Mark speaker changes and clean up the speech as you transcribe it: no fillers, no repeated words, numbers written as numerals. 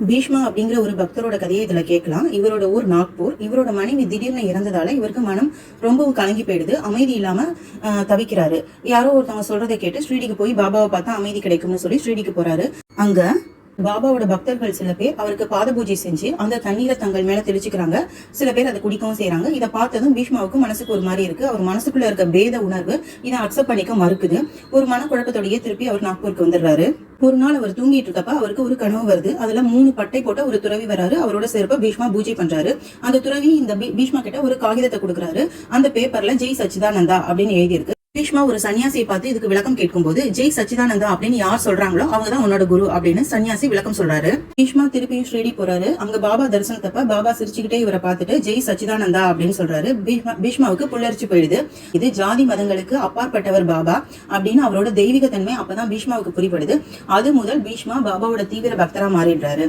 Speaker 1: பீஷ்மா அப்படிங்கிற ஒரு பக்தரோட கதையை இதுல கேட்கலாம். இவரோட ஊர் நாக்பூர். இவரோட மனைவி திடீர்னு இறந்ததால இவருக்கு மனம் ரொம்பவும் கலங்கி போயிடுது. அமைதி இல்லாம தவிக்கிறாரு. யாரோ ஒருத்தவங்க சொல்றதை கேட்டு ஸ்ரீடிக்கு போய் பாபாவை பார்த்தா அமைதி கிடைக்கும்னு சொல்லி ஸ்ரீடிக்கு போறாரு. அங்க பாபாவோட பக்தர்கள் சில பேர் அவருக்கு பாத பூஜை செஞ்சு அந்த தண்ணீரை தங்கள் மேல தெளிச்சுக்கிறாங்க. சில பேர் அதை குடிக்கவும் செய்யறாங்க. இதை பார்த்ததும் பீஷ்மாவுக்கு மனசுக்கு ஒரு மாதிரி இருக்கு. அவர் மனசுக்குள்ள இருக்க பேத உணர்வு இதை அக்செப்ட் பண்ணிக்க மறுக்குது. ஒரு மனக்குழப்பத்தோடய திருப்பி அவர் நாக்பூருக்கு வந்துடுறாரு. ஒரு நாள் அவர் தூங்கிட்டு இருக்கப்ப அவருக்கு ஒரு கனவு வருது. அதுல 3 பட்டை போட்ட ஒரு துறவி வராரு. அவரோட சிறப்ப பீஷ்மா பூஜை பண்றாரு. அந்த துறவி இந்த பீஷ்மா கிட்ட ஒரு காகிதத்தை கொடுக்குறாரு. அந்த பேப்பர்ல ஜெய் சச்சிதானந்தா அப்படின்னு எழுதி இருக்கு. பீஷ்மா ஒரு சன்னியாசியை பார்த்து இதுக்கு விளக்கம் கேட்கும் போது ஜெய் சச்சிதானந்தா அப்படின்னு யார் சொல்றாங்களோ அவங்கதான் உன்னோட குரு அப்படின்னு சன்னியாசி விளக்கம் சொல்றாரு. பீஷ்மா திருப்பியும் ஸ்ரீடி போறாரு. அங்க பாபா தரிசனத்தப்ப பாபா சிரிச்சுக்கிட்டே இவரை பார்த்துட்டு ஜெய் சச்சிதானந்தா அப்படின்னு சொல்றாரு. பீஷ்மாவுக்கு புல்லரிச்சு போயிடுது. இது ஜாதி மதங்களுக்கு அப்பாற்பட்டவர் பாபா அப்படின்னு அவரோட தெய்வீக தன்மை அப்பதான் பீஷ்மாவுக்கு புரிப்படுது. அது முதல் பீஷ்மா பாபாவோட தீவிர பக்தரா மாறிடுறாரு.